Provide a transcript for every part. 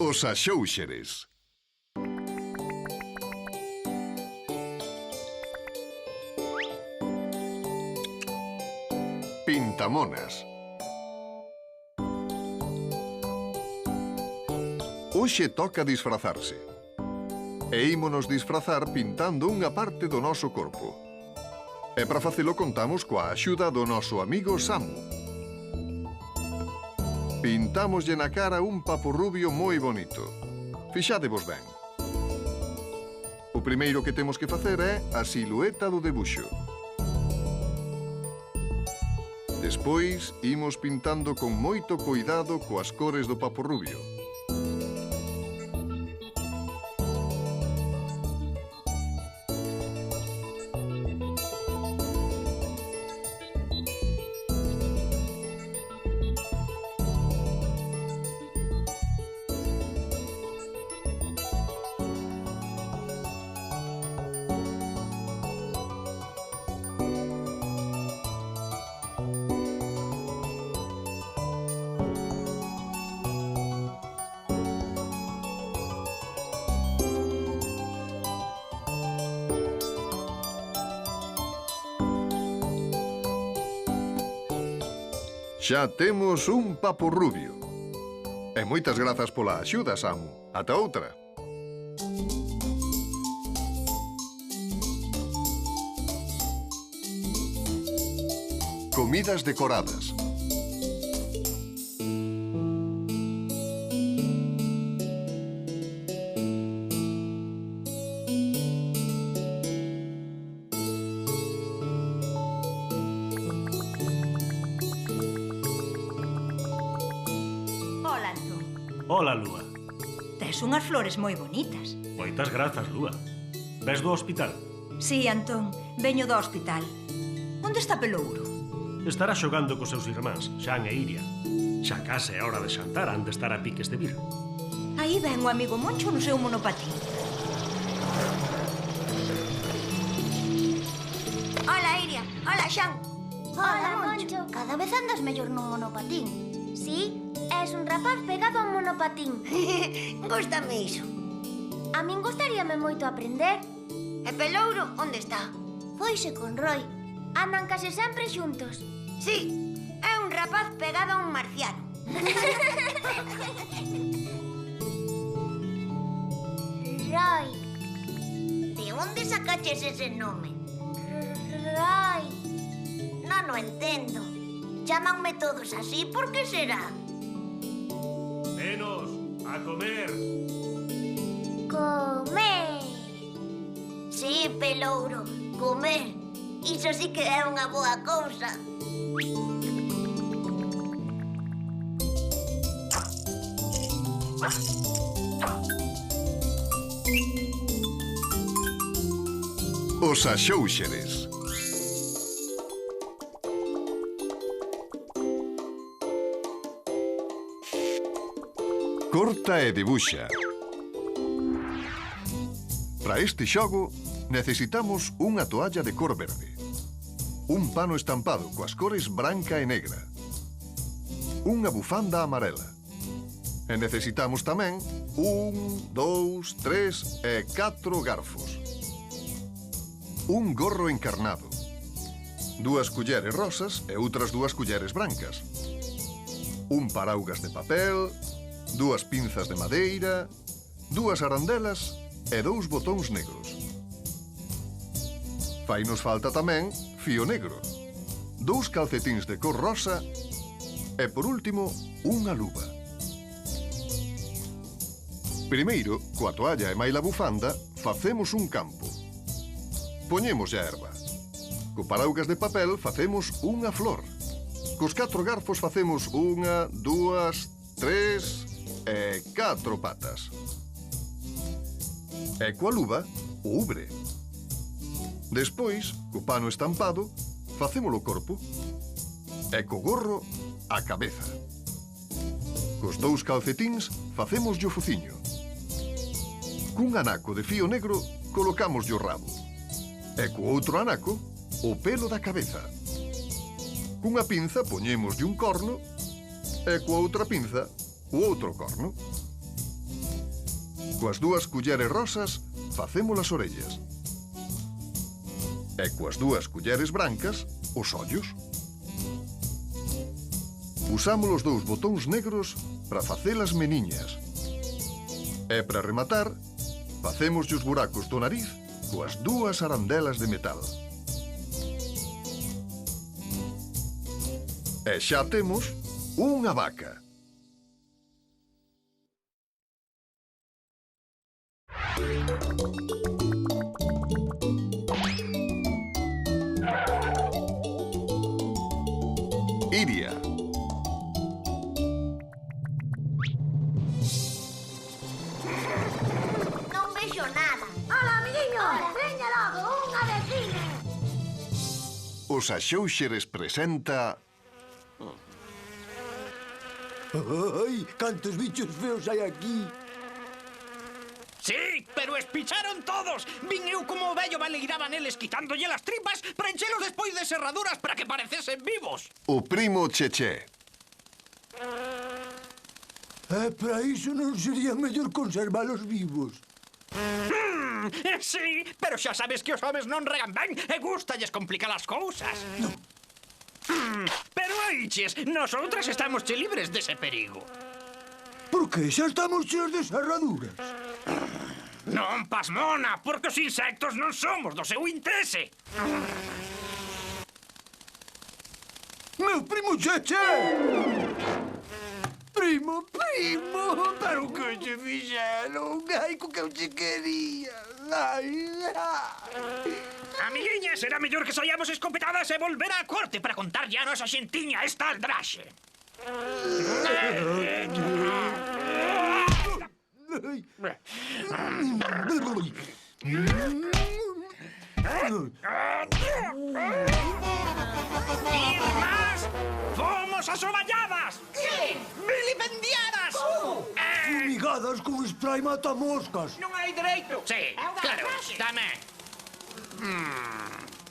Os Axóuxeres. Pintamonas. Hoxe toca disfrazarse. E ímonos disfrazar pintando unha parte do noso corpo. E para facelo contamos coa axuda do noso amigo Samu. Pintámoslle na cara un papurrubio moi bonito. Fixádevos ben. O primeiro que temos que facer é a silueta do debuxo. Despois, imos pintando con moito cuidado coas cores do papurrubio. Xa temos un papurrubio. E moitas grazas pola axuda, Samu. Ata outra. Comidas decoradas. Ola, Lúa. Tes unhas flores moi bonitas. Moitas grazas, Lúa. Ves do hospital? Sí, Antón, veño do hospital. Onde está Pelouro? Estará xogando cos seus irmáns, Xan e Iria. Xa case é hora de xantar, han de estar a piques de vir. Aí ven o amigo Moncho no seu monopatín. Hola, Iria. Hola, Xan. Hola, Moncho. Cada vez andas mellor nun monopatín. Sí, és un rapaz pegado a un monopatín. Gústame iso. A min gustaríame moito aprender. E Pelouro, onde está? Foise con Roy. Andan case sempre xuntos. Sí, é un rapaz pegado a un marciano. Roy. De onde sacaches ese nome? Roy. Non o entendo. Chámanme todos así, por que será? Nenos, a comer. Comer. Sí, Pelouro, comer. Iso sí que é unha boa cousa. Os Axóuxeres. Corta e debuxa. Para este xogo necesitamos unha toalla de cor verde, un pano estampado coas cores branca e negra, unha bufanda amarela e necesitamos tamén 1, 2, 3 e 4 garfos, un gorro encarnado, 2 culleres rosas e outras 2 culleres brancas, un paraugas de papel, 2 pinzas de madeira, 2 arandelas e 2 botóns negros. Fainos falta tamén fío negro, 2 calcetíns de cor rosa e, por último, unha luva. Primeiro, coa toalla e maila bufanda, facemos un campo. Poñemos a erva. Co paraugas de papel facemos unha flor. Cos 4 garfos facemos 1, 2, 3 e 4 patas. E coa luva, o ubre. Despois, co pano estampado, facemos o corpo. E co gorro, a cabeza. Cos 2 calcetíns, facemos o fociño. Cun anaco de fío negro, colocamos o rabo. E co outro anaco, o pelo da cabeza. Cunha pinza poñemos un corno e coa outra pinza o outro corno. Coas 2 culleres rosas, facemos as orellas. E coas 2 culleres brancas, os ollos. Usamos os 2 botóns negros para facer as meniñas. E para rematar, facemos os buracos do nariz coas 2 arandelas de metal. E xa temos unha vaca. Iria. Non vexo nada. Hola, amiguiño. Veña logo, unha vecina. Os Axóuxeres presenta... Ai, cantos bichos feos hai aquí. Sí, pero espicharon todos. Vin eu como o vello baleiraba neles quitándolle las tripas para enchelos despois de serraduras para que parecesen vivos. O primo Cheché. Para iso non sería mellor conservalos vivos. Sí, pero xa sabes que os homes non regan ben e gustalles complicar as cousas. Non. Pero oiches, nosotras estamos che libres dese perigo. Por que xa estamos cheos de serraduras? Non, pasmona, porque os insectos non somos do seu interese. Meu primo Cheche! Primo, pero que che fixeron? Ai, co que eu che quería. Amiguiña, será mellor que saiamos escopetadas e volver á corte para contarlle a nosa xentiña esta aldraxe. Irmás, fomos asoballadas. Sí. Vilipendiadas. Fumigadas con spray matamoscas. Non hai dereito. Sí, claro, tamén.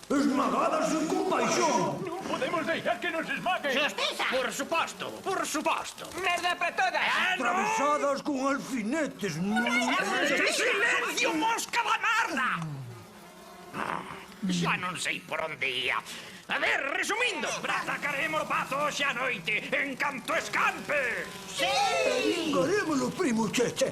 Esmagadas e con paixón. Non podemos deixar que nos esmaguen. Xustiza. Por suposto, por suposto. Merda para todas. Atravesadas con alfinetes. Silencio, mosca da merda! Xa non sei por onde ia. A ver, resumindo, atacaremos o pazo hoxe a noite, en canto escampe. Vingarémolo, primo Cheche.